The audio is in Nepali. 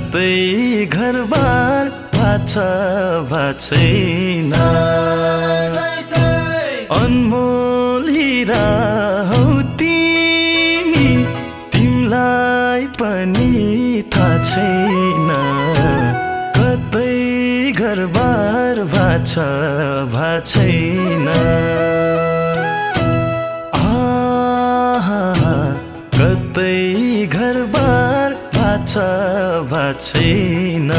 कतै घरबार भाछ छैन। अनमोल हीरा हौ तिमी, तिमीलाई पनि थाहा छैन। कतै घरबार भाछ छैन। कतै घरबार भाछ छैन।